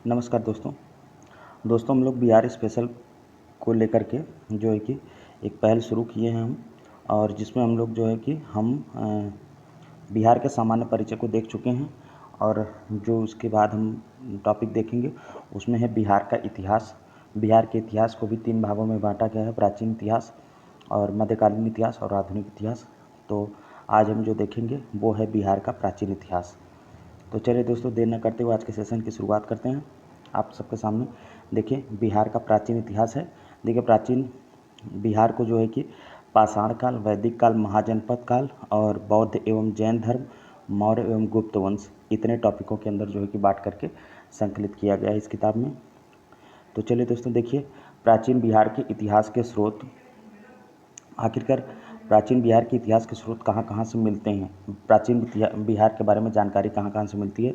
नमस्कार दोस्तों हम लोग बिहार स्पेशल को लेकर के जो है कि एक पहल शुरू किए हैं हम, और जिसमें हम लोग जो है कि हम बिहार के सामान्य परिचय को देख चुके हैं। और जो उसके बाद हम टॉपिक देखेंगे उसमें है बिहार का इतिहास। बिहार के इतिहास को भी 3 भागों में बांटा गया है, प्राचीन इतिहास और मध्यकालीन इतिहास और आधुनिक इतिहास। तो आज हम जो देखेंगे वो है बिहार का प्राचीन इतिहास। तो चलिए दोस्तों, देर न करते हुए आज के सेशन की शुरुआत करते हैं। आप सबके सामने देखिए बिहार का प्राचीन इतिहास है। देखिए प्राचीन बिहार को जो है कि पाषाण काल, वैदिक काल, महाजनपद काल और बौद्ध एवं जैन धर्म, मौर्य एवं गुप्त वंश, इतने टॉपिकों के अंदर जो है कि बांट करके संकलित किया गया है इस किताब में। तो चलिए दोस्तों देखिए, प्राचीन बिहार के इतिहास के स्रोत, आखिरकार प्राचीन बिहार के इतिहास के स्रोत कहाँ कहाँ से मिलते हैं, प्राचीन बिहार के बारे में जानकारी कहाँ कहाँ से मिलती है।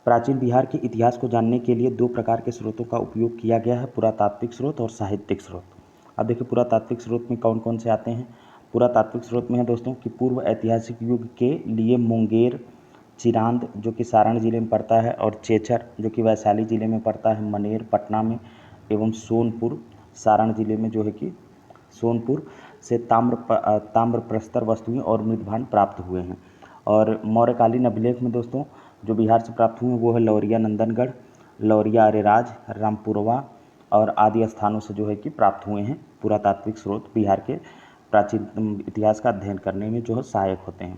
प्राचीन बिहार के इतिहास को जानने के लिए 2 प्रकार के स्रोतों का उपयोग किया गया है, पुरातात्विक स्रोत और साहित्यिक स्रोत। अब देखिए पुरातात्विक स्रोत में कौन कौन से आते हैं। पुरातात्विक स्रोत में है दोस्तों कि पूर्व ऐतिहासिक युग के लिए मुंगेर, चिरांद जो कि सारण जिले में पड़ता है, और चेचर जो कि वैशाली जिले में पड़ता है, मनेर पटना में, एवं सोनपुर सारण जिले में जो है कि सोनपुर से ताम्र प्रस्तर वस्तुएं और मृदभांड प्राप्त हुए हैं। और मौर्यकालीन अभिलेख में दोस्तों जो बिहार से प्राप्त हुए वो है लौरिया नंदनगढ़, लौरिया अरेराज, रामपुरवा और आदि स्थानों से जो है कि प्राप्त हुए हैं। पुरातात्विक स्रोत बिहार के प्राचीन इतिहास का अध्ययन करने में जो है सहायक होते हैं।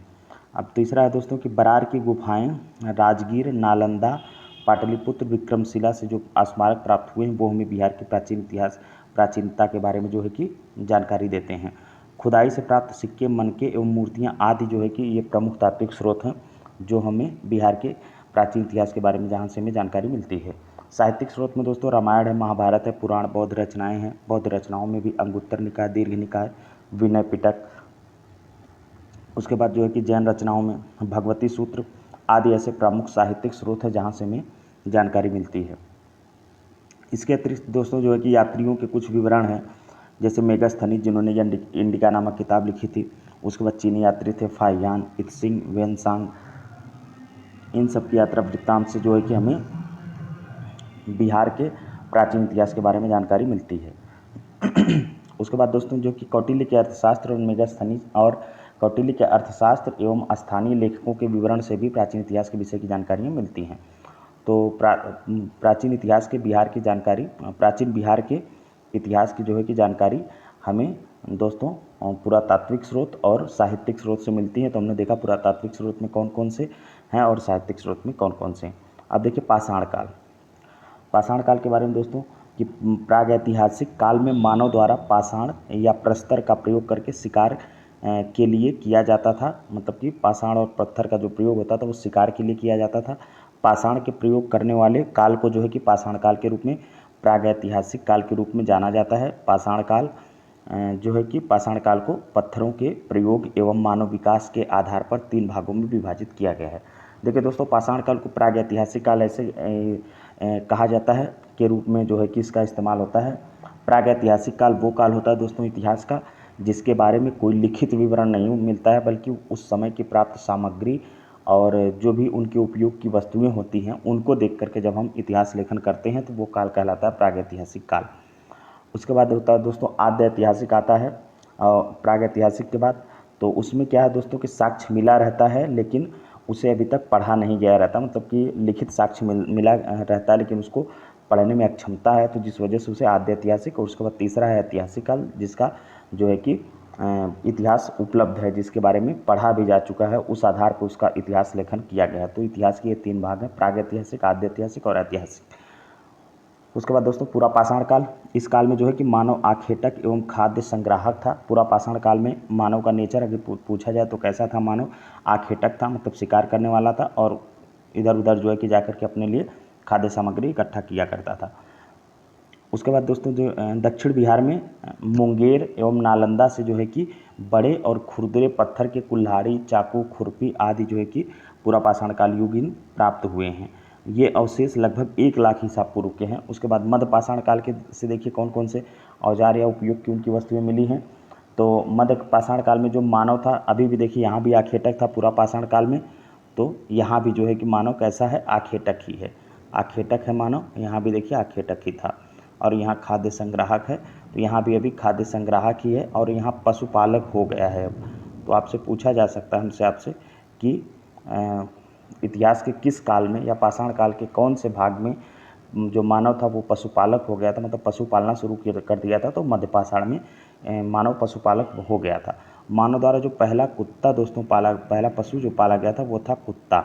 अब तीसरा है दोस्तों कि बरार की गुफाएं, राजगीर, नालंदा, पाटलिपुत्र, विक्रमशिला से जो स्मारक प्राप्त हुए हैं वो हमें बिहार के प्राचीन इतिहास, प्राचीनता के बारे में जो है कि जानकारी देते हैं। खुदाई से प्राप्त सिक्के, मनके एवं मूर्तियाँ आदि जो है कि ये प्रमुख तात्विक स्रोत हैं जो हमें बिहार के प्राचीन इतिहास के बारे में जहाँ से हमें जानकारी मिलती है। साहित्यिक स्रोत में दोस्तों रामायण है, महाभारत है, पुराण, बौद्ध रचनाएं हैं। बौद्ध रचनाओं में भी अंगुत्तर निकाय, दीर्घ निकाय, विनय पिटक, उसके बाद जो है कि जैन रचनाओं में भगवती सूत्र आदि ऐसे प्रमुख साहित्यिक स्रोत है जहाँ से हमें जानकारी मिलती है। इसके अतिरिक्त दोस्तों जो है कि यात्रियों के कुछ विवरण हैं, जैसे मेगास्थनीज जिन्होंने इंडिका नामक किताब लिखी थी। उसके बाद चीनी यात्री थे फाहियान, इत्सिंग, वेनसांग, इन सब की यात्रा वृत्तांत से जो है कि हमें बिहार के प्राचीन इतिहास के बारे में जानकारी मिलती है। उसके बाद दोस्तों जो कि कौटिल्य के अर्थशास्त्र और मेगास्थनीज और कौटिल्य के अर्थशास्त्र एवं स्थानीय लेखकों के विवरण से भी प्राचीन इतिहास के विषय की जानकारियाँ मिलती हैं। तो प्राचीन इतिहास के बिहार की जानकारी, प्राचीन बिहार के इतिहास की जो है कि जानकारी हमें दोस्तों पुरातात्विक स्रोत और साहित्यिक स्रोत से मिलती है। तो हमने देखा पुरातात्विक स्रोत में कौन कौन से हैं और साहित्यिक स्रोत में कौन कौन से हैं। अब देखिए पाषाण काल। पाषाण काल के बारे में दोस्तों कि प्रागैतिहासिक काल में मानव द्वारा पाषाण या प्रस्तर का प्रयोग करके शिकार के लिए किया जाता था। मतलब कि पाषाण और पत्थर का जो प्रयोग होता था वो शिकार के लिए किया जाता था। पाषाण के प्रयोग करने वाले काल को जो है कि पाषाण काल के रूप में, प्रागैतिहासिक काल के रूप में जाना जाता है। पाषाण काल जो है कि पाषाण काल को पत्थरों के प्रयोग एवं मानव विकास के आधार पर 3 भागों में विभाजित किया गया है। देखिए दोस्तों, पाषाण काल को प्रागैतिहासिक काल ऐसे कहा जाता है के रूप में जो है कि इसका इस्तेमाल होता है। प्रागैतिहासिक काल वो काल होता है दोस्तों इतिहास का जिसके बारे में कोई लिखित विवरण नहीं मिलता है, बल्कि उस समय की प्राप्त सामग्री और जो भी उनके उपयोग की वस्तुएं होती हैं उनको देख करके जब हम इतिहास लेखन करते हैं तो वो काल कहलाता है प्रागैतिहासिक काल। उसके बाद होता है दोस्तों आद्य ऐतिहासिक आता है प्रागैतिहासिक के बाद। तो उसमें क्या है दोस्तों कि साक्ष्य मिला रहता है लेकिन उसे अभी तक पढ़ा नहीं गया रहता, मतलब कि लिखित साक्ष्य मिला रहता है लेकिन उसको पढ़ने में अक्षमता है, तो जिस वजह से उसे आद्य ऐतिहासिक। और उसके बाद तीसरा है ऐतिहासिक काल जिसका जो है कि इतिहास उपलब्ध है, जिसके बारे में पढ़ा भी जा चुका है, उस आधार पर उसका इतिहास लेखन किया गया है। तो इतिहास के ये 3 भाग हैं, प्रागैतिहासिक, आद्य ऐतिहासिक और ऐतिहासिक। उसके बाद दोस्तों पूरा पाषाण काल। इस काल में जो है कि मानव आखेटक एवं खाद्य संग्राहक था। पूरा पाषाण काल में मानव का नेचर अगर पूछा जाए तो कैसा था, मानव आखेटक था, मतलब शिकार करने वाला था और इधर उधर जो है कि जाकर के अपने लिए खाद्य सामग्री इकट्ठा किया करता था। उसके बाद दोस्तों जो दक्षिण बिहार में मुंगेर एवं नालंदा से जो है कि बड़े और खुरदरे पत्थर के कुल्हाड़ी, चाकू, खुरपी आदि जो है कि पूरा पाषाण काल युगीन प्राप्त हुए हैं। ये अवशेष लगभग 1 लाख ईसा पूर्व के हैं। उसके बाद मध्य पाषाण काल के से देखिए कौन कौन से औजार या उपयोग की उनकी वस्तुएं मिली हैं। तो मध्य पाषाण काल में जो मानव था, अभी भी देखिए यहाँ भी आखेटक था पूरा पाषाण काल में, तो यहाँ भी जो है कि मानव कैसा है, आखेटक ही है। आखेटक है मानव, यहाँ भी देखिए आखेटक ही था। और यहाँ खाद्य संग्राहक है, तो यहाँ भी अभी खाद्य संग्राहक ही है। और यहाँ पशुपालक हो गया है अब। तो आपसे पूछा जा सकता है हमसे आपसे कि इतिहास के किस काल में या पाषाण काल के कौन से भाग में जो मानव था वो पशुपालक हो गया था, मतलब पशु पालना शुरू कर दिया था। तो मध्य पाषाण में मानव पशुपालक हो गया था। मानव द्वारा जो पहला कुत्ता दोस्तों पहला पशु जो पाला गया था वो था कुत्ता।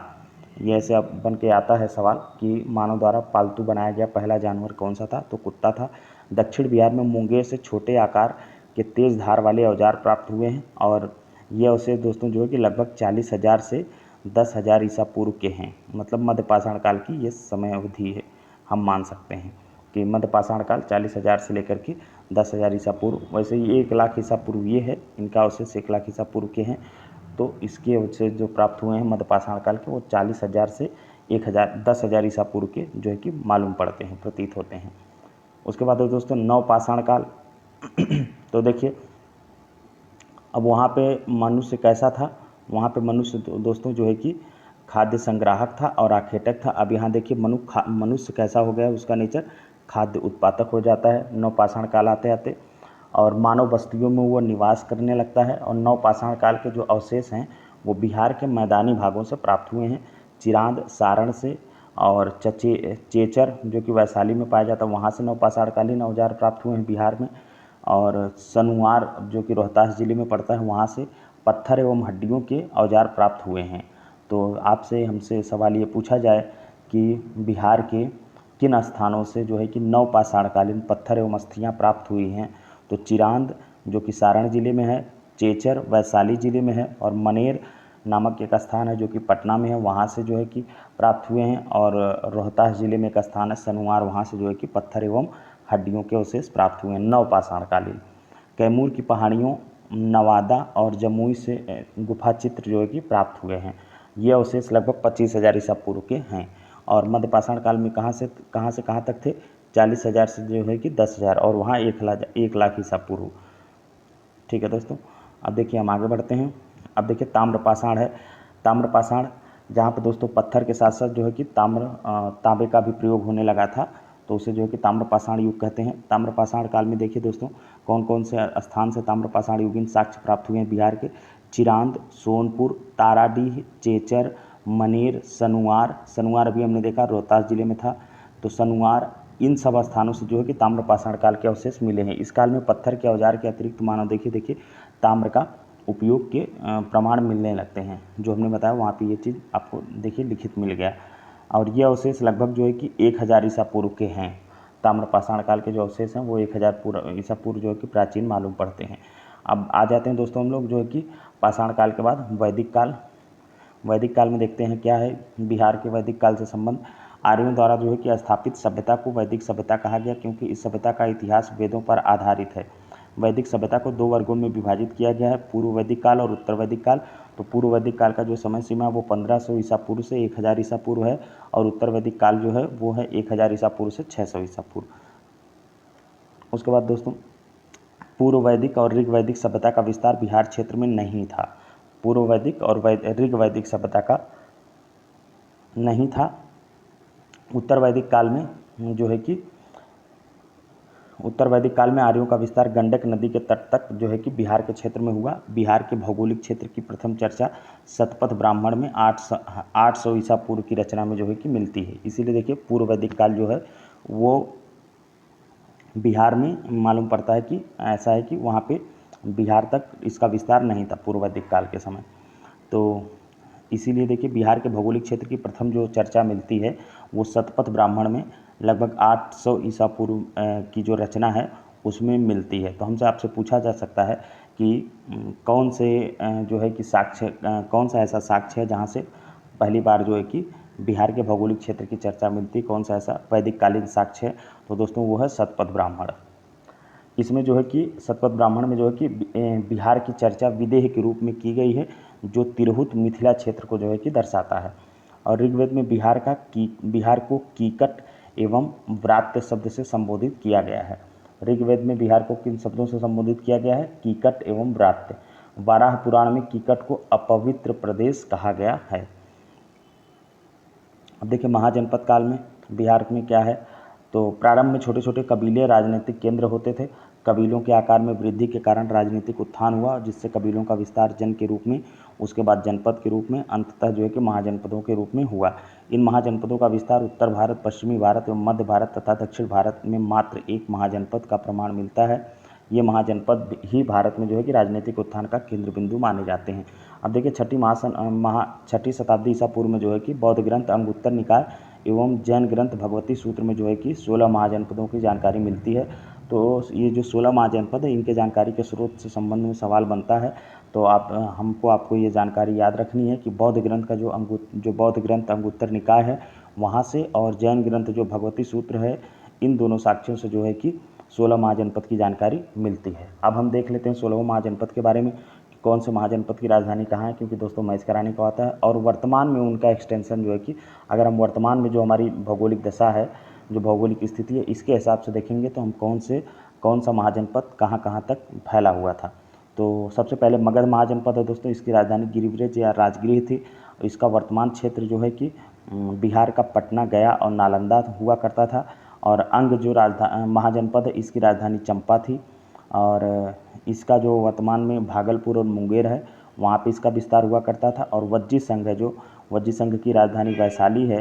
ये ऐसे अब बन के आता है सवाल कि मानव द्वारा पालतू बनाया गया पहला जानवर कौन सा था, तो कुत्ता था। दक्षिण बिहार में मुंगेर से छोटे आकार के तेज धार वाले औजार प्राप्त हुए हैं। और ये अवशेष दोस्तों जो है कि लगभग 40,000 से 10,000 ईसा पूर्व के हैं। मतलब मध्य पाषाण काल की ये समय अवधि है, हम मान सकते हैं कि मध्य पाषाण काल 40,000 से लेकर के 10,000 ईसा पूर्व। वैसे ही 1,00,000 ईसा पूर्व ये है, इनका अवशेष 1,00,000 ईसा पूर्व के हैं। तो इसके अवशेष जो प्राप्त हुए हैं मध्य पाषाण काल के वो 40,000 से 10,000 ईसा पूर्व के जो है कि मालूम पड़ते हैं, प्रतीत होते हैं। उसके बाद दोस्तों नवपाषाण काल। तो देखिए अब वहाँ पे मनुष्य कैसा था, वहाँ पे मनुष्य दोस्तों जो है कि खाद्य संग्राहक था और आखेटक था। अब यहाँ देखिए मनुष्य कैसा हो गया, उसका नेचर खाद्य उत्पादक हो जाता है नवपाषाण काल आते आते, और मानव बस्तियों में वो निवास करने लगता है। और नवपाषाण काल के जो अवशेष हैं वो बिहार के मैदानी भागों से प्राप्त हुए हैं, चिरांद सारण से, और चेचर जो कि वैशाली में पाया जाता है वहाँ से नवपाषाण कालीन औजार प्राप्त हुए हैं बिहार में। और सनुआर जो कि रोहतास जिले में पड़ता है वहाँ से पत्थर एवं हड्डियों के औजार प्राप्त हुए हैं। तो आपसे हमसे सवाल ये पूछा जाए कि बिहार के किन स्थानों से जो है कि नवपाषाणकालीन पत्थर एवं अस्थियाँ प्राप्त हुई हैं, तो चिरांद जो कि सारण जिले में है, चेचर वैशाली जिले में है, और मनेर नामक एक स्थान है जो कि पटना में है, वहाँ से जो है कि प्राप्त हुए हैं। और रोहतास जिले में एक स्थान है सनुआर, वहाँ से जो है कि पत्थर एवं हड्डियों के अवशेष प्राप्त हुए हैं नवपाषाणकालीन। कैमूर की पहाड़ियों, नवादा और जमुई से गुफा चित्र जो है कि प्राप्त हुए हैं। ये अवशेष लगभग 25,000 ईसा पूर्व के हैं। और मध्य पाषाण काल में कहाँ से कहाँ तक थे, 40,000 से जो है कि 10,000, और वहाँ 1,00,000 ईसा पूर्व। ठीक है दोस्तों, अब देखिए हम आगे बढ़ते हैं। अब देखिए ताम्रपाषाण है। ताम्रपाषाण जहाँ पर दोस्तों पत्थर के साथ साथ जो है कि तांबे का भी प्रयोग होने लगा था, तो उसे जो है कि ताम्रपाषाण युग कहते हैं। ताम्रपाषाण काल में देखिए दोस्तों कौन कौन से स्थान से ताम्रपाषाण युगीन साक्ष्य प्राप्त हुए हैं बिहार के, चिरांद, सोनपुर, ताराडीह, चेचर, मनेर, सनुआर अभी हमने देखा रोहतास जिले में था, तो सनुआर, इन सब स्थानों से जो है कि ताम्रपाषाण काल के अवशेष मिले हैं। इस काल में पत्थर के औजार के अतिरिक्त मानव देखिए ताम्र का उपयोग के प्रमाण मिलने लगते हैं। जो हमने बताया वहाँ पे ये चीज़ आपको देखिए लिखित मिल गया। और ये अवशेष लगभग जो है कि 1,000 ईसा पूर्व के हैं। ताम्रपाषाण काल के जो अवशेष हैं वो 1,000 ईसा पूर्व जो है कि प्राचीन मालूम पड़ते हैं। अब आ जाते हैं दोस्तों हम लोग जो है कि पाषाण काल के बाद वैदिक काल। वैदिक काल में देखते हैं क्या है बिहार के वैदिक काल से संबंध। आर्यों द्वारा जो है कि स्थापित सभ्यता को वैदिक सभ्यता कहा गया, क्योंकि इस सभ्यता का इतिहास वेदों पर आधारित है। वैदिक सभ्यता को 2 वर्गों में विभाजित किया गया है, पूर्व वैदिक काल और उत्तर वैदिक काल। तो पूर्व वैदिक काल का जो समय सीमा है वो 1500 ईसा पूर्व से 1,000 ईसा पूर्व है, और उत्तर वैदिक काल जो है वो है 1,000 ईसा पूर्व से 600 ईसा पूर्व। उसके बाद दोस्तों पूर्व वैदिक और ऋग वैदिक सभ्यता का विस्तार बिहार क्षेत्र में नहीं था। पूर्व वैदिक और ऋग वैदिक सभ्यता का नहीं था। उत्तर वैदिक काल में जो है कि उत्तर वैदिक काल में आर्यों का विस्तार गंडक नदी के तट तक जो है कि बिहार के क्षेत्र में हुआ। बिहार के भौगोलिक क्षेत्र की प्रथम चर्चा शतपथ ब्राह्मण में 800 ईसा पूर्व की रचना में जो है कि मिलती है। इसीलिए देखिए पूर्व वैदिक काल जो है वो बिहार में मालूम पड़ता है कि ऐसा है कि वहाँ पे बिहार तक इसका विस्तार नहीं था पूर्व वैदिक काल के समय। तो इसीलिए देखिए बिहार के भौगोलिक क्षेत्र की प्रथम जो चर्चा मिलती है वो शतपथ ब्राह्मण में लगभग 800 ईसा पूर्व की जो रचना है उसमें मिलती है। तो हमसे आपसे पूछा जा सकता है कि कौन से जो है कि साक्ष्य कौन सा ऐसा साक्ष्य है जहाँ से पहली बार जो है कि बिहार के भौगोलिक क्षेत्र की चर्चा मिलती है, कौन सा ऐसा वैदिक कालीन साक्ष्य है, तो दोस्तों वो है शतपथ ब्राह्मण। इसमें जो है कि शतपथ ब्राह्मण में जो है कि बिहार की चर्चा विदेह के रूप में की गई है, जो तिरहुत मिथिला क्षेत्र को जो है कि दर्शाता है। और ऋग्वेद में बिहार को कीकट एवं व्रात्य शब्द से संबोधित किया गया है। ऋग्वेद में बिहार को किन शब्दों से संबोधित किया गया है, कीकट एवं व्रात्य। वाराह पुराण में कीकट को अपवित्र प्रदेश कहा गया है। अब देखिए महाजनपद काल में बिहार में क्या है, तो प्रारंभ में छोटे छोटे कबीले राजनीतिक केंद्र होते थे। कबीलों के आकार में वृद्धि के कारण राजनीतिक उत्थान हुआ, जिससे कबीलों का विस्तार जन के रूप में, उसके बाद जनपद के रूप में, अंततः जो है कि महाजनपदों के रूप में हुआ। इन महाजनपदों का विस्तार उत्तर भारत, पश्चिमी भारत एवं मध्य भारत तथा दक्षिण भारत में मात्र एक महाजनपद का प्रमाण मिलता है। ये महाजनपद ही भारत में जो है कि राजनीतिक उत्थान का केंद्र बिंदु माने जाते हैं। अब देखिए छठी शताब्दी ईसा पूर्व में जो है कि बौद्ध ग्रंथ अंगुत्तर निकाय एवं जैन ग्रंथ भगवती सूत्र में जो है कि 16 महाजनपदों की जानकारी मिलती है। तो ये जो 16 महाजनपद है, इनके जानकारी के स्रोत से संबंध में सवाल बनता है। तो आपको ये जानकारी याद रखनी है कि बौद्ध ग्रंथ का जो बौद्ध ग्रंथ अंगुत्तर निकाय है वहाँ से, और जैन ग्रंथ जो भगवती सूत्र है, इन दोनों साक्ष्यों से जो है कि 16 महाजनपद की जानकारी मिलती है। अब हम देख लेते हैं 16 महाजनपद के बारे में, कौन से महाजनपद की राजधानी कहाँ है, क्योंकि दोस्तों मैच कराने को आता है। और वर्तमान में उनका एक्सटेंशन जो है कि अगर हम वर्तमान में जो हमारी भौगोलिक दशा है, जो भौगोलिक स्थिति है, इसके हिसाब से देखेंगे तो हम कौन सा महाजनपद कहाँ कहाँ तक फैला हुआ था। तो सबसे पहले मगध महाजनपद है दोस्तों, इसकी राजधानी गिरिब्रज या राजगृह थी। इसका वर्तमान क्षेत्र जो है कि बिहार का पटना, गया और नालंदा हुआ करता था। और अंग जो महाजनपद है, इसकी राजधानी चंपा थी। और इसका जो वर्तमान में भागलपुर और मुंगेर है, वहाँ पे इसका विस्तार हुआ करता था। और वज्जी संघ है, जो वज्जी संघ की राजधानी वैशाली है,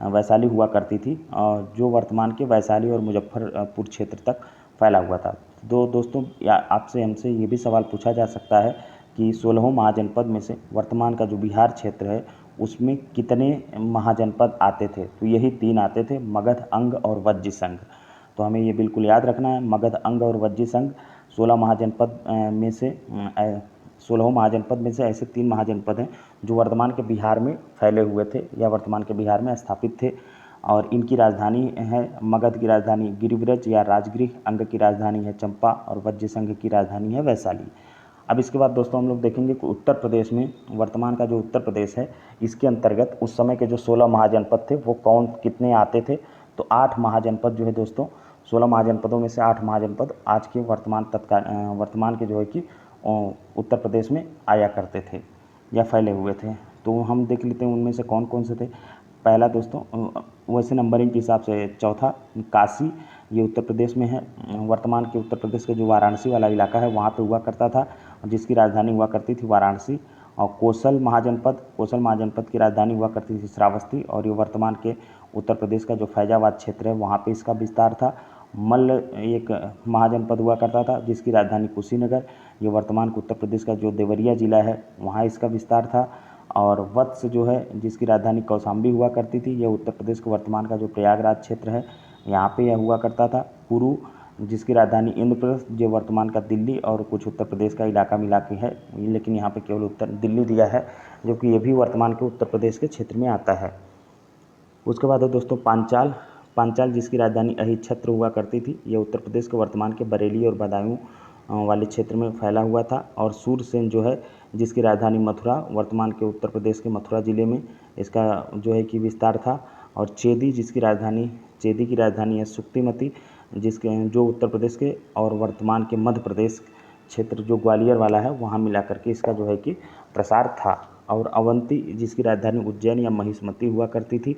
वैशाली हुआ करती थी, और जो वर्तमान के वैशाली और मुजफ्फरपुर क्षेत्र तक फैला हुआ था। दोस्तों आपसे हमसे ये भी सवाल पूछा जा सकता है कि 16 महाजनपद में से वर्तमान का जो बिहार क्षेत्र है उसमें कितने महाजनपद आते थे, तो यही 3 आते थे, मगध, अंग और वज्जी संघ। तो हमें ये बिल्कुल याद रखना है, मगध, अंग और वज्जी संघ 16 महाजनपद में से 16 महाजनपद में से ऐसे 3 महाजनपद हैं जो वर्तमान के बिहार में फैले हुए थे या वर्तमान के बिहार में स्थापित थे। और इनकी राजधानी है, मगध की राजधानी गिरिब्रज या राजगृह, अंग की राजधानी है चंपा और वज्जी संघ की राजधानी है वैशाली। अब इसके बाद दोस्तों हम लोग देखेंगे कि उत्तर प्रदेश में, वर्तमान का जो उत्तर प्रदेश है, इसके अंतर्गत उस समय के जो 16 महाजनपद थे वो कितने आते थे। तो 8 महाजनपद जो है दोस्तों, 16 महाजनपदों में से 8 महाजनपद आज के वर्तमान के जो है कि उत्तर प्रदेश में आया करते थे या फैले हुए थे। तो हम देख लेते हैं उनमें से कौन कौन से थे। पहला दोस्तों, वैसे नंबरिंग के हिसाब से चौथा काशी, ये उत्तर प्रदेश में है। वर्तमान के उत्तर प्रदेश के जो वाराणसी वाला इलाका है वहाँ पे हुआ करता था, जिसकी राजधानी हुआ करती थी वाराणसी। और कोसल महाजनपद की राजधानी हुआ करती थी श्रावस्ती, और ये वर्तमान के उत्तर प्रदेश का जो फैजाबाद क्षेत्र है वहाँ पे इसका विस्तार था। मल्ल एक महाजनपद हुआ करता था जिसकी राजधानी कुशीनगर, ये वर्तमान के उत्तर प्रदेश का जो देवरिया जिला है वहाँ इसका विस्तार था। और वत्स जो है जिसकी राजधानी कौशाम्बी हुआ करती थी, यह उत्तर प्रदेश के वर्तमान का जो प्रयागराज क्षेत्र है यहाँ पे यह हुआ करता था। कुरु जिसकी राजधानी इंद्रप्रस्थ, जो वर्तमान का दिल्ली और कुछ उत्तर प्रदेश का इलाका मिला के है, लेकिन यहाँ पे केवल उत्तर दिल्ली दिया है, जो कि ये भी वर्तमान के उत्तर प्रदेश के क्षेत्र में आता है। उसके बाद है दोस्तों पांचाल जिसकी राजधानी अहिच्छत्र हुआ करती थी, यह उत्तर प्रदेश के वर्तमान के बरेली और बदायूं वाले क्षेत्र में फैला हुआ था। और सूरसेन जो है जिसकी राजधानी मथुरा, वर्तमान के उत्तर प्रदेश के मथुरा जिले में इसका जो है कि विस्तार था। और चेदी की राजधानी है सुक्तिमती, जो उत्तर प्रदेश के और वर्तमान के मध्य प्रदेश क्षेत्र जो ग्वालियर वाला है वहाँ मिला करके इसका जो है कि प्रसार था। और अवंती जिसकी राजधानी उज्जैन या महिष्मती हुआ करती थी,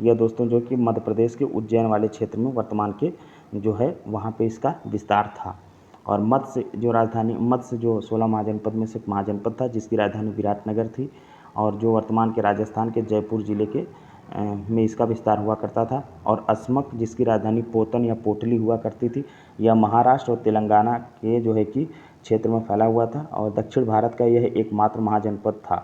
यह दोस्तों जो कि मध्य प्रदेश के उज्जैन वाले क्षेत्र में वर्तमान के जो है वहाँ पे इसका विस्तार था। और मत्स्य जो 16 महाजनपद में से एक महाजनपद था जिसकी राजधानी विराटनगर थी, और जो वर्तमान के राजस्थान के जयपुर जिले के में इसका विस्तार हुआ करता था। और अस्मक जिसकी राजधानी पोतन या पोटली हुआ करती थी, यह महाराष्ट्र और तेलंगाना के जो है कि क्षेत्र में फैला हुआ था, और दक्षिण भारत का यह एकमात्र महाजनपद था।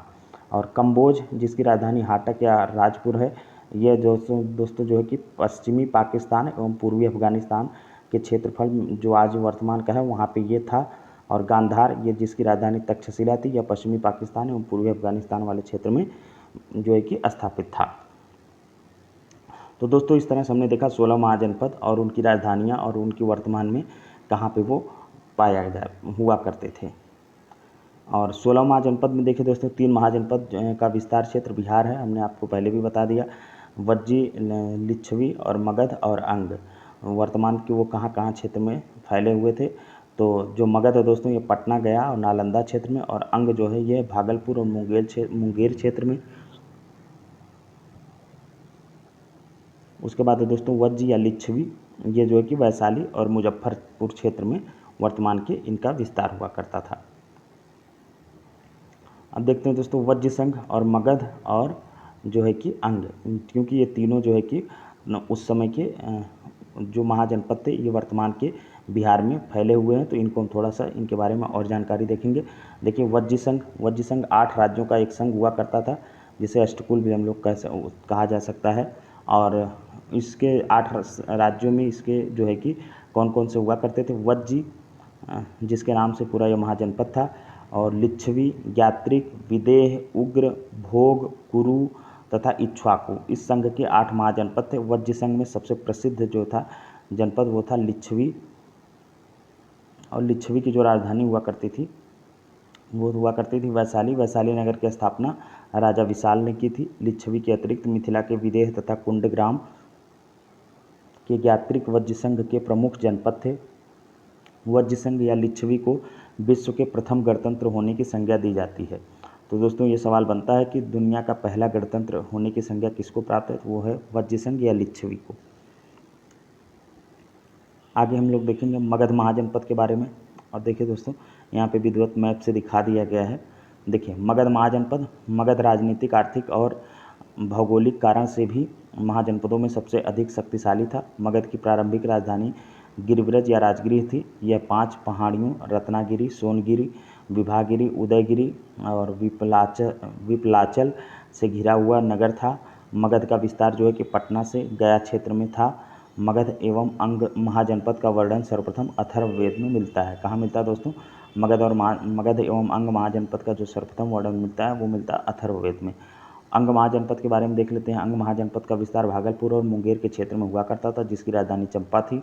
और कम्बोज जिसकी राजधानी हाटक या राजपुर है, यह दोस्तों जो है कि पश्चिमी पाकिस्तान एवं पूर्वी अफगानिस्तान के क्षेत्रफल जो आज वर्तमान का है वहाँ पे ये था। और गांधार ये जिसकी राजधानी तक्षशिला थी, यह पश्चिमी पाकिस्तान एवं पूर्वी अफगानिस्तान वाले क्षेत्र में जो है कि स्थापित था। तो दोस्तों इस तरह से हमने देखा 16 महाजनपद और उनकी राजधानियाँ और उनकी वर्तमान में कहाँ पे वो हुआ करते थे। और 16 महाजनपद में देखिए दोस्तों 3 महाजनपद का विस्तार क्षेत्र बिहार है, हमने आपको पहले भी बता दिया, वज्जी, लिच्छवी और मगध और अंग। वर्तमान के वो कहाँ कहाँ क्षेत्र में फैले हुए थे। तो जो मगध है दोस्तों ये पटना, गया और नालंदा क्षेत्र में, और अंग जो है ये भागलपुर और मुंगेर क्षेत्र में। उसके बाद है दोस्तों वज्ज या लिच्छवी, ये जो है कि वैशाली और मुजफ्फरपुर क्षेत्र में वर्तमान के इनका विस्तार हुआ करता था। अब देखते हैं दोस्तों वज्ज संघ और मगध और जो है कि अंग, क्योंकि ये तीनों जो है कि उस समय के जो महाजनपद थे ये वर्तमान के बिहार में फैले हुए हैं, तो इनको हम थोड़ा सा इनके बारे में और जानकारी देखेंगे। देखिए वज्ज संघ 8 राज्यों का एक संघ हुआ करता था, जिसे अष्टकुल भी हम लोग कहा जा सकता है। और इसके 8 राज्यों में इसके जो है कि कौन कौन से हुआ करते थे, वज्जी जिसके नाम से पूरा यह महाजनपद था, और लिच्छवी, यात्रिक, विदेह, उग्र, भोग, कुरु तथा इक्ष्वाकु, इस संघ के 8 महाजनपद थे। वज्ज संघ में सबसे प्रसिद्ध जो था जनपद वो था लिच्छवी, और लिच्छवी की जो राजधानी हुआ करती थी वो हुआ करती थी वैशाली। वैशाली नगर की स्थापना राजा विशाल ने की थी। लिच्छवी के अतिरिक्त मिथिला के विदेह तथा कुंडग्राम के यात्रिक वज्ज संघ के प्रमुख जनपद थे। वज्ज संघ या लिच्छवी को विश्व के प्रथम गणतंत्र होने की संज्ञा दी जाती है। तो दोस्तों ये सवाल बनता है कि दुनिया का पहला गणतंत्र होने की संज्ञा किसको प्राप्त है, तो वो है वज्ज संघ या लिच्छवी को। आगे हम लोग देखेंगे मगध महाजनपद के बारे में। और देखिए दोस्तों यहाँ पे विधिवत मैप से दिखा दिया गया है। देखिए मगध महाजनपद, मगध राजनीतिक, आर्थिक और भौगोलिक कारण से भी महाजनपदों में सबसे अधिक शक्तिशाली था। मगध की प्रारंभिक राजधानी गिरिव्रज या राजगृह थी। यह 5 पहाड़ियों रत्नागिरी, सोनगिरी, विभागिरी, उदयगिरी और विपलाचल से घिरा हुआ नगर था। मगध का विस्तार जो है कि पटना से गया क्षेत्र में था। मगध एवं अंग महाजनपद का वर्णन सर्वप्रथम अथर्ववेद में मिलता है। कहाँ मिलता है दोस्तों, मगध एवं अंग महाजनपद का जो सर्वप्रथम वर्णन मिलता है वो मिलता है अथर्ववेद में। अंग महाजनपद के बारे में देख लेते हैं। अंग महाजनपद का विस्तार भागलपुर और मुंगेर के क्षेत्र में हुआ करता था, जिसकी राजधानी चंपा थी।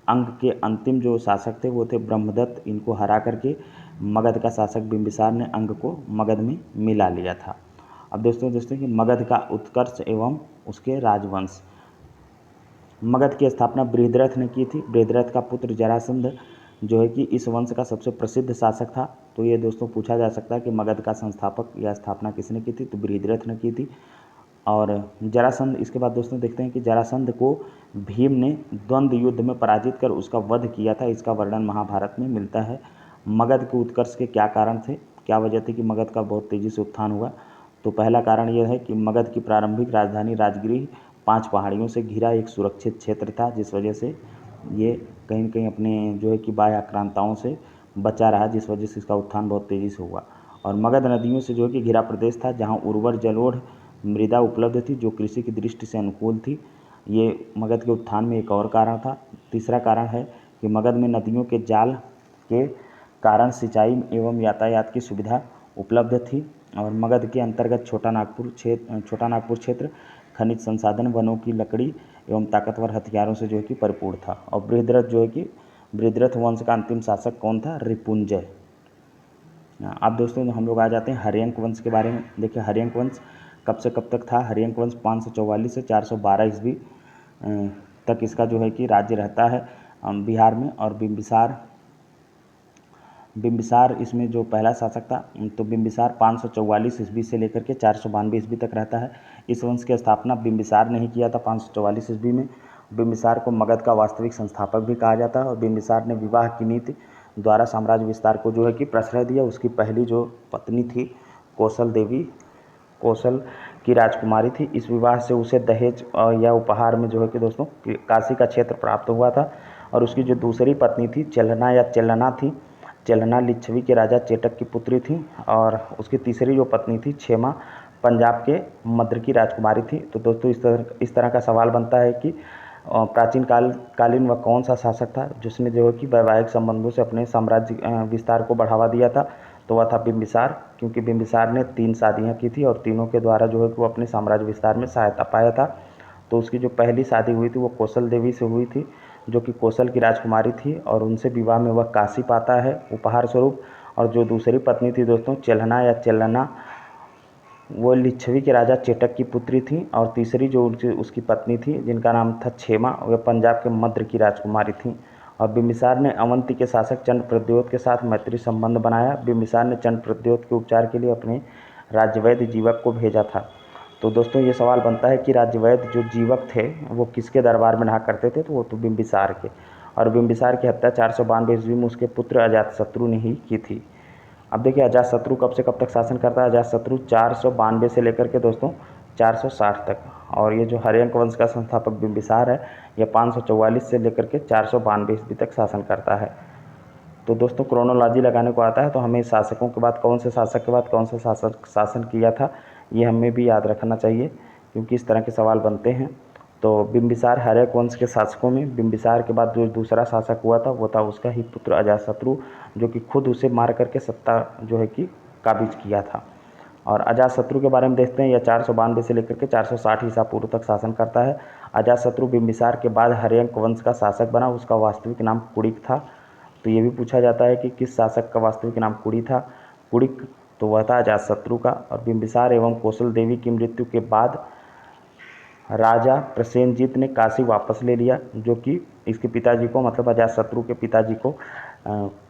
अंग के अंतिम जो शासक थे वो थे ब्रह्मदत्त। इनको हरा करके मगध का शासक बिंबिसार ने अंग को मगध में मिला लिया था। अब दोस्तों कि मगध का उत्कर्ष एवं उसके राजवंश। मगध की स्थापना बृहद्रथ ने की थी। बृहद्रथ का पुत्र जरासंध जो है कि इस वंश का सबसे प्रसिद्ध शासक था। तो ये दोस्तों पूछा जा सकता है कि मगध का संस्थापक या स्थापना किसने की थी, तो बृहद्रथ ने की थी। और जरासंध, इसके बाद दोस्तों देखते हैं कि जरासंध को भीम ने द्वंद्व युद्ध में पराजित कर उसका वध किया था। इसका वर्णन महाभारत में मिलता है। मगध के उत्कर्ष के क्या कारण थे, क्या वजह थी कि मगध का बहुत तेज़ी से उत्थान हुआ, तो पहला कारण यह है कि मगध की प्रारंभिक राजधानी राजगृह 5 पहाड़ियों से घिरा एक सुरक्षित क्षेत्र था, जिस वजह से ये कहीं न कहीं अपने जो है कि बाह्य आक्रांताओं से बचा रहा, जिस वजह से इसका उत्थान बहुत तेज़ी से हुआ। और मगध नदियों से जो है कि घिरा प्रदेश था, जहाँ उर्वर जलोढ़ मृदा उपलब्ध थी जो कृषि की दृष्टि से अनुकूल थी। ये मगध के उत्थान में एक और कारण था। तीसरा कारण है कि मगध में नदियों के जाल के कारण सिंचाई एवं यातायात की सुविधा उपलब्ध थी। और मगध के अंतर्गत छोटा नागपुर क्षेत्र खनिज संसाधन, वनों की लकड़ी एवं ताकतवर हथियारों से जो है कि परिपूर्ण था। और बृहद्रथ वंश का अंतिम शासक कौन था, रिपुंजय। अब दोस्तों हम लोग आ जाते हैं हर्यंक वंश के बारे में। देखिए हर्यंक वंश कब से कब तक था। हर्यंक वंश 544 से 412 ईस्वी तक इसका जो है कि राज्य रहता है बिहार में। और बिंबिसार इसमें जो पहला शासक था, तो बिंबिसार 544 ईस्वी से लेकर के 492 ईस्वी तक रहता है। इस वंश की स्थापना बिंबिसार ने ही किया था 544 ईस्वी में। बिंबिसार को मगध का वास्तविक संस्थापक भी कहा जाता है। और बिंबिसार ने विवाह की नीति द्वारा साम्राज्य विस्तार को जो है कि प्रश्रय दिया। उसकी पहली जो पत्नी थी कौशल की राजकुमारी थी। इस विवाह से उसे दहेज या उपहार में जो है कि दोस्तों काशी का क्षेत्र प्राप्त हुआ था। और उसकी जो दूसरी पत्नी थी चेलना लिच्छवी के राजा चेटक की पुत्री थी। और उसकी तीसरी जो पत्नी थी क्षेमा पंजाब के मद्र की राजकुमारी थी। तो दोस्तों इस तरह का सवाल बनता है कि प्राचीन कालीन वह कौन सा शासक था जिसने जो है कि वैवाहिक संबंधों से अपने साम्राज्य विस्तार को बढ़ावा दिया था, तो वह था बिंबिसार। क्योंकि बिंबिसार ने 3 शादियाँ की थी और तीनों के द्वारा जो है कि वो अपने साम्राज्य विस्तार में सहायता पाया था। तो उसकी जो पहली शादी हुई थी वो कौशल देवी से हुई थी, जो कि कौशल की राजकुमारी थी। और उनसे विवाह में वह काशी पाता है उपहार स्वरूप। और जो दूसरी पत्नी थी दोस्तों चेलना वो लिच्छवी के राजा चेटक की पुत्री थी। और तीसरी जो उसकी पत्नी थी जिनका नाम था क्षेमा, वह पंजाब के मद्र की राजकुमारी थी। और बिंबिसार ने अवंती के शासक चंद्रप्रद्योत के साथ मैत्री संबंध बनाया। बिंबिसार ने चंद्रप्रद्योत के उपचार के लिए अपने राज्यवैद्य जीवक को भेजा था। तो दोस्तों ये सवाल बनता है कि राज्यवैद्य जो जीवक थे वो किसके दरबार में रहा करते थे, तो वो तो बिंबिसार के। और बिंबिसार की हत्या 492 ईस्वी में उसके पुत्र अजातशत्रु ने ही की थी। अब देखिए अजातशत्रु कब से कब तक शासन करता है। अजातशत्रु 492 से लेकर के दोस्तों 460 तक। और ये जो हर्यंक वंश का संस्थापक बिंबिसार है, ये 544 से लेकर के 492 ईस्वी तक शासन करता है। तो दोस्तों क्रोनोलॉजी लगाने को आता है तो हमें शासकों के बाद कौन से शासक के बाद कौन सा शासन किया था, ये हमें भी याद रखना चाहिए, क्योंकि इस तरह के सवाल बनते हैं। तो बिंबिसार हर्यक वंश के शासकों में बिंबिसार के बाद जो दूसरा शासक हुआ था वो था उसका ही पुत्र अजातशत्रु, जो कि खुद उसे मार करके सत्ता जो है कि काबिज किया था। और अजातशत्रु के बारे में देखते हैं, यह 492 से लेकर के 460 ईसा पूर्व तक शासन करता है। अजातशत्रु बिंबिसार के बाद हर्यंक वंश का शासक बना, उसका वास्तविक नाम कुड़िक था। तो ये भी पूछा जाता है कि किस शासक का वास्तविक नाम कुड़िक, तो वह था अजातशत्रु का। और बिंबिसार एवं कौशल देवी की मृत्यु के बाद राजा प्रसेनजीत ने काशी वापस ले लिया, जो कि इसके पिताजी को मतलब अजातशत्रु के पिताजी को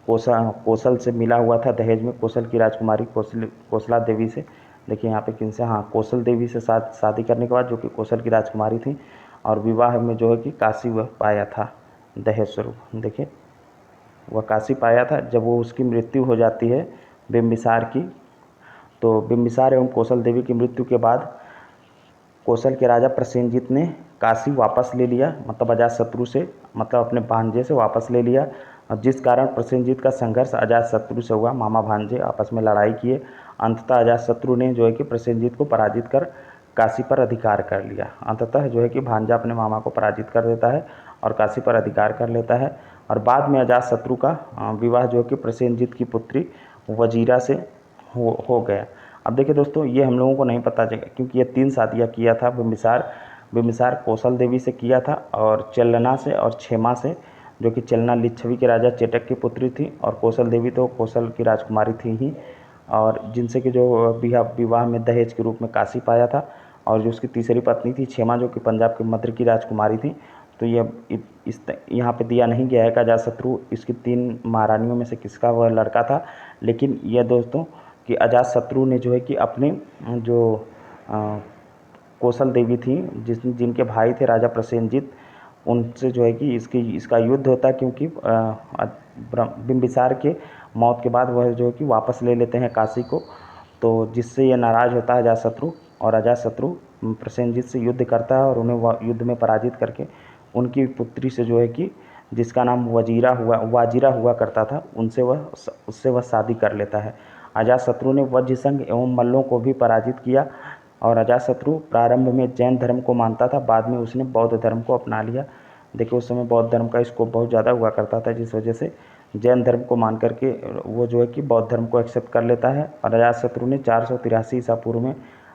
कौशल से मिला हुआ था दहेज में, कौशल की राजकुमारी कौशला देवी से। देखिए यहाँ पे किनसे, हाँ कौशल देवी से शादी करने के बाद, जो कि कौशल की राजकुमारी थी, और विवाह में जो है कि काशी वह पाया था दहेज स्वरूप। देखिए वह काशी पाया था। जब वो उसकी मृत्यु हो जाती है बिंबिसार की, तो बिंबिसार एवं कौशल देवी की मृत्यु के बाद कौशल के राजा प्रसेनजीत ने काशी वापस ले लिया, मतलब अजातशत्रु से, मतलब अपने भांजे से वापस ले लिया। और जिस कारण प्रसेनजीत का संघर्ष अजातशत्रु से हुआ, मामा भांजे आपस में लड़ाई किए। अंततः अजातशत्रु ने जो है कि प्रसेनजीत को पराजित कर काशी पर अधिकार कर लिया। अंततः जो है कि भांजा अपने मामा को पराजित कर देता है और काशी पर अधिकार कर लेता है। और बाद में अजातशत्रु का विवाह जो है कि प्रसेनजीत की पुत्री वजीरा से हो गया। अब देखिए दोस्तों ये हम लोगों को नहीं पता चला, क्योंकि ये 3 शादियाँ किया था बिंबिसार कौशल देवी से किया था, और चेलना से और क्षेमा से, जो कि चेलना लिच्छवी के राजा चेटक की पुत्री थी, और कौशल देवी तो कौशल की राजकुमारी थी ही, और जिनसे कि जो विवाह में दहेज के रूप में काशी पाया था। और जो उसकी तीसरी पत्नी थी क्षेमा, जो कि पंजाब के मद्र की राजकुमारी थी। तो ये यहाँ पे दिया नहीं गया है कि अजातशत्रु इसकी 3 महारानियों में से किसका वह लड़का था, लेकिन यह दोस्तों कि अजातशत्रु ने जो है कि अपने जो कौशल देवी थी जिनके भाई थे राजा प्रसेनजीत, उनसे जो है कि इसका युद्ध होता है, क्योंकि बिंबिसार के मौत के बाद वह जो है कि वापस ले लेते हैं काशी को। तो जिससे ये नाराज़ होता है अजातशत्रु, और अजातशत्रु प्रसेनजीत से युद्ध करता है और उन्हें युद्ध में पराजित करके उनकी पुत्री से जो है कि जिसका नाम वाजिरा हुआ करता था, उससे वह शादी कर लेता है। अजातशत्रु ने वज्रसंघ एवं मल्लों को भी पराजित किया। और अजातशत्रु प्रारंभ में जैन धर्म को मानता था, बाद में उसने बौद्ध धर्म को अपना लिया। देखिए उस समय बौद्ध धर्म का स्कोप बहुत ज़्यादा हुआ करता था, जिस वजह से जैन धर्म को मान करके वो जो है कि बौद्ध धर्म को एक्सेप्ट कर लेता है। और अजातशत्रु ने 483 ईसा पूर्व में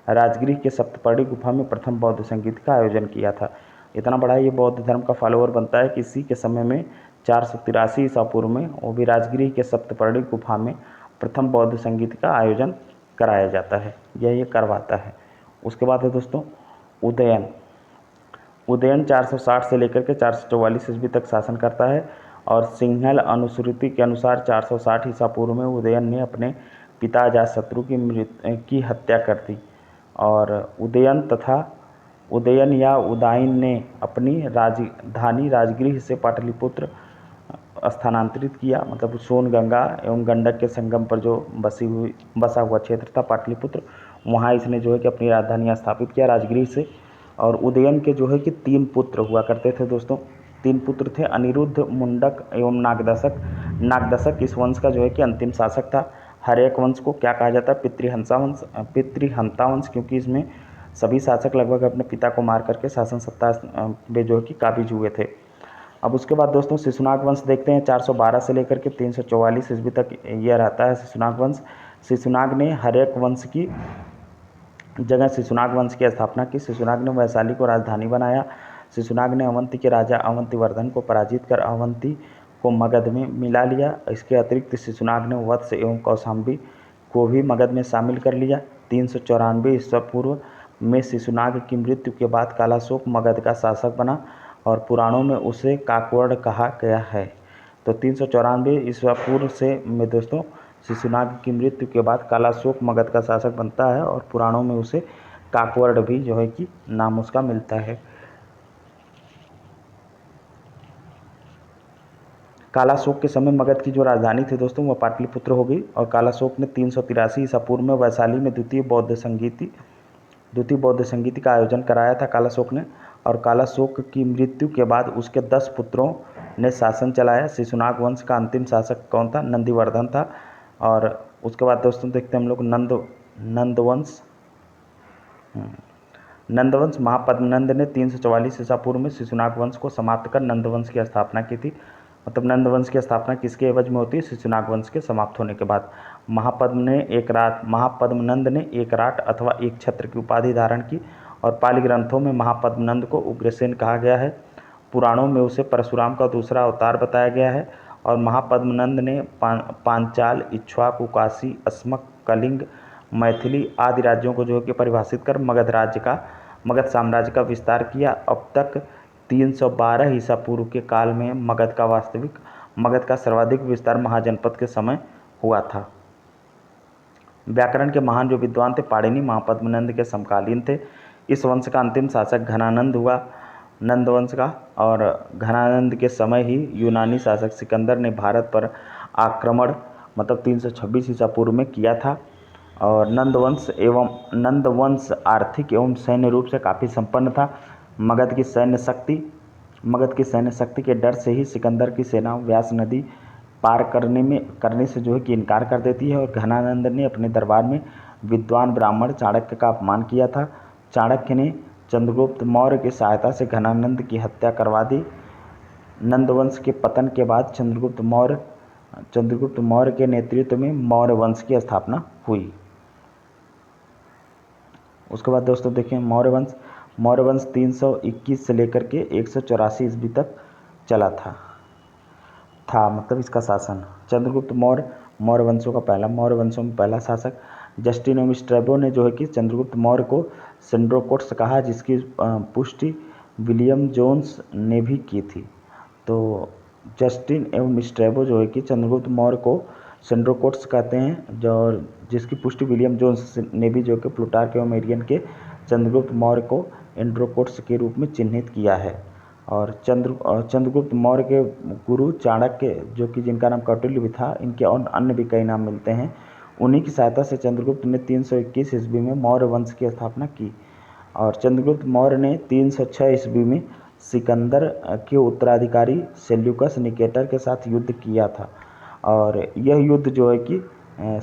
राजगृह के सप्तपर्णी गुफा में प्रथम बौद्ध संगीत का आयोजन किया था। इतना बड़ा ये बौद्ध धर्म का फॉलोअर बनता है कि इसी के समय में 483 ईसा पूर्व में वो भी राजगृह के सप्तपर्णी गुफा में प्रथम बौद्ध संगीत का आयोजन कराया जाता है, ये करवाता है। उसके बाद है दोस्तों उदयन 460 से लेकर के 444 ईस्वी तक शासन करता है। और सिंहल अनुश्रुति के अनुसार 460 ईसा पूर्व में उदयन ने अपने पिता अजातशत्रु की हत्या कर दी। और उदयन या उदायन ने अपनी राजधानी राजगृह से पाटलिपुत्र स्थानांतरित किया, मतलब सोन गंगा एवं गंडक के संगम पर जो बसा हुआ क्षेत्र था पाटलिपुत्र, वहाँ इसने जो है कि अपनी राजधानी स्थापित किया राजगृह से। और उदयन के जो है कि 3 पुत्र हुआ करते थे दोस्तों। 3 पुत्र थे, अनिरुद्ध, मुंडक एवं नागदशक इस वंश का जो है कि अंतिम शासक था। हर्यक वंश को क्या कहा जाता है, पितृहंता वंश, क्योंकि इसमें सभी शासक लगभग अपने पिता को मार करके शासन सत्ता पे जो है कि काबिज हुए थे। अब उसके बाद दोस्तों शिशुनाग वंश देखते हैं। 412 से लेकर के 344 ईस्वी तक यह रहता है शिशुनाग वंश। शिशुनाग ने हर्यक वंश की जगह शिशुनाग वंश की स्थापना की। शिशुनाग ने वैशाली को राजधानी बनाया। शिशुनाग ने अवंती के राजा अवंतीवर्धन को पराजित कर अवंती को मगध में मिला लिया। इसके अतिरिक्त शिशुनाग ने वत्स एवं कौशाम्बी को भी मगध में शामिल कर लिया। 394 ईसा पूर्व में शिशुनाग की मृत्यु के बाद कालाशोक मगध का शासक बना, और पुराणों में उसे काकवर्ण कहा गया है। तो 394 ईसा पूर्व से में दोस्तों शिशुनाग की मृत्यु के बाद कालाशोक मगध का शासक बनता है, और पुराणों में उसे काकवर्ड भी जो है कि नाम उसका मिलता है। कालाशोक के समय मगध की जो राजधानी थी दोस्तों वह पाटलिपुत्र हो गई, और कालाशोक ने 383 ईसा पूर्व में वैशाली में द्वितीय बौद्ध संगीति का आयोजन कराया था कालाशोक ने। और कालाशोक की मृत्यु के बाद उसके 10 पुत्रों ने शासन चलाया। शिशुनाग वंश का अंतिम शासक कौन था? नंदीवर्धन था। और उसके बाद दोस्तों देखते हैं हम लोग नंदवंश महापद्मनंद ने 344 ईसा पूर्व में शिशुनाग वंश को समाप्त कर नंदवंश की स्थापना की थी। मतलब नंदवंश की स्थापना किसके एवज में होती है? शिशुनाग वंश के समाप्त होने के बाद। महापद्मनंद ने एक राट अथवा एक छत्र की उपाधि धारण की, और पाली ग्रंथों में महापद्मनंद को उग्रसेन कहा गया है। पुराणों में उसे परशुराम का दूसरा अवतार बताया गया है। और महापद्मनंद ने पांचाल, इक्ष्वाकु, काशी, अस्मक, कलिंग, मैथिली आदि राज्यों को जो है कि परिभाषित कर मगध साम्राज्य का विस्तार किया। अब तक 312 ईसा पूर्व के काल में मगध का सर्वाधिक विस्तार महाजनपद के समय हुआ था। व्याकरण के महान जो विद्वान थे पाणिनि महापद्मनंद के समकालीन थे। इस वंश का अंतिम शासक घनानंद हुआ नंदवंश का, और घनानंद के समय ही यूनानी शासक सिकंदर ने भारत पर आक्रमण मतलब 326 ईसा पूर्व में किया था। और नंदवंश आर्थिक एवं सैन्य रूप से काफ़ी संपन्न था। मगध की सैन्य शक्ति के डर से ही सिकंदर की सेना व्यास नदी पार करने से जो है कि इनकार कर देती है। और घनानंद ने अपने दरबार में विद्वान ब्राह्मण चाणक्य का अपमान किया था। चाणक्य ने चंद्रगुप्त मौर्य की सहायता से घनानंद की हत्या करवा दी। नंदवंश के पतन के बाद चंद्रगुप्त मौर्य के नेतृत्व में मौर्य वंश की स्थापना हुई। उसके बाद दोस्तों देखें मौर्य वंश 321 से लेकर के 184 ईस्वी तक चला था मतलब इसका शासन। चंद्रगुप्त मौर्य वंशों में पहला शासक। जस्टिन एवं स्ट्रैबो ने जो है कि चंद्रगुप्त मौर्य को सेंड्रोकोट्स कहा, जिसकी पुष्टि विलियम जोन्स ने भी की थी। तो जस्टिन एवं स्ट्रैबो जो है कि चंद्रगुप्त मौर्य को सेंड्रोकोट्स कहते हैं, जो जिसकी पुष्टि विलियम जोन्स ने भी जो कि प्लूटार्क एवं एरियन के चंद्रगुप्त मौर्य को एंड्रोकोट्स के रूप में चिन्हित किया है। और चंद्रगुप्त मौर्य के गुरु चाणक्य जो कि जिनका नाम कौटिल्य भी था, इनके और अन्य भी कई नाम मिलते हैं। उन्हीं की सहायता से चंद्रगुप्त ने 321 ईस्वी में मौर्य वंश की स्थापना की। और चंद्रगुप्त मौर्य ने 306 ईस्वी में सिकंदर के उत्तराधिकारी सेल्यूकस निकेटर के साथ युद्ध किया था। और यह युद्ध जो है कि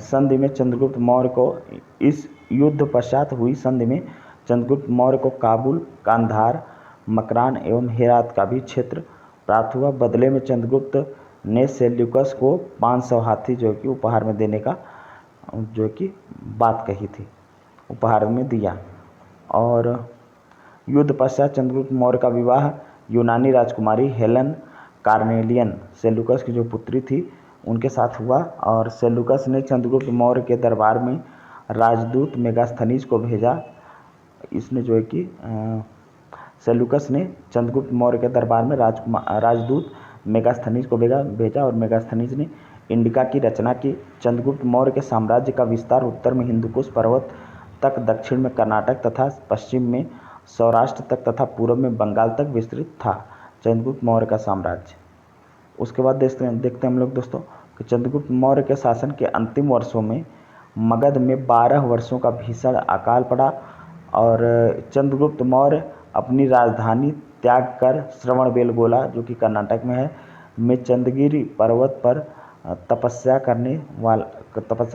संधि में चंद्रगुप्त मौर्य को इस युद्ध पश्चात हुई संधि में चंद्रगुप्त मौर्य को काबुल, कांधार, मकरान एवं हेरात का भी क्षेत्र प्राप्त हुआ। बदले में चंद्रगुप्त ने सेल्यूकस को 500 हाथी जो कि उपहार में देने का जो कि बात कही थी, उपहार में दिया। और युद्ध पश्चात चंद्रगुप्त मौर्य का विवाह यूनानी राजकुमारी हेलन कार्नेलियन सेल्यूकस की जो पुत्री थी उनके साथ हुआ। और सेल्यूकस ने चंद्रगुप्त मौर्य के दरबार में राजदूत मेगास्थनीज को भेजा। इसने जो है कि सेल्यूकस ने चंद्रगुप्त मौर्य के दरबार में राजदूत मेगास्थनीज को भेजा और मेगास्थनीज ने इंडिका की रचना की। चंद्रगुप्त मौर्य के साम्राज्य का विस्तार उत्तर में हिंदुकुश पर्वत तक, दक्षिण में कर्नाटक तथा पश्चिम में सौराष्ट्र तक तथा पूर्व में बंगाल तक विस्तृत था चंद्रगुप्त मौर्य का साम्राज्य। उसके बाद देखते हैं हम लोग दोस्तों कि चंद्रगुप्त मौर्य के शासन के अंतिम वर्षों में मगध में 12 वर्षों का भीषण अकाल पड़ा। और चंद्रगुप्त मौर्य अपनी राजधानी त्याग कर श्रवणबेलगोला जो कि कर्नाटक में है में चंद्रगिरी पर्वत पर तपस्या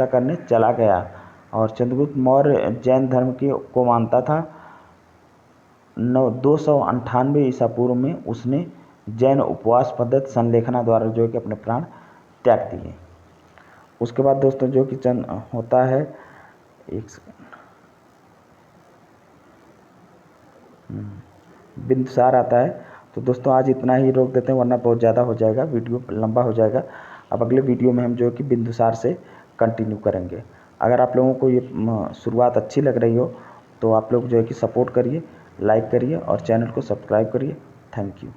करने चला गया। और चंद्रगुप्त मौर्य जैन धर्म को मानता था। 298 ईसा पूर्व में उसने जैन उपवास पद्धति संलेखना द्वारा जो कि अपने प्राण त्याग दिए। उसके बाद दोस्तों जो कि होता है बिंदुसार आता है। तो दोस्तों आज इतना ही रोक देते हैं वरना बहुत ज़्यादा हो जाएगा, वीडियो लंबा हो जाएगा। अब अगले वीडियो में हम जो है कि बिंदुसार से कंटिन्यू करेंगे। अगर आप लोगों को ये शुरुआत अच्छी लग रही हो तो आप लोग जो है कि सपोर्ट करिए, लाइक करिए और चैनल को सब्सक्राइब करिए। Thank you.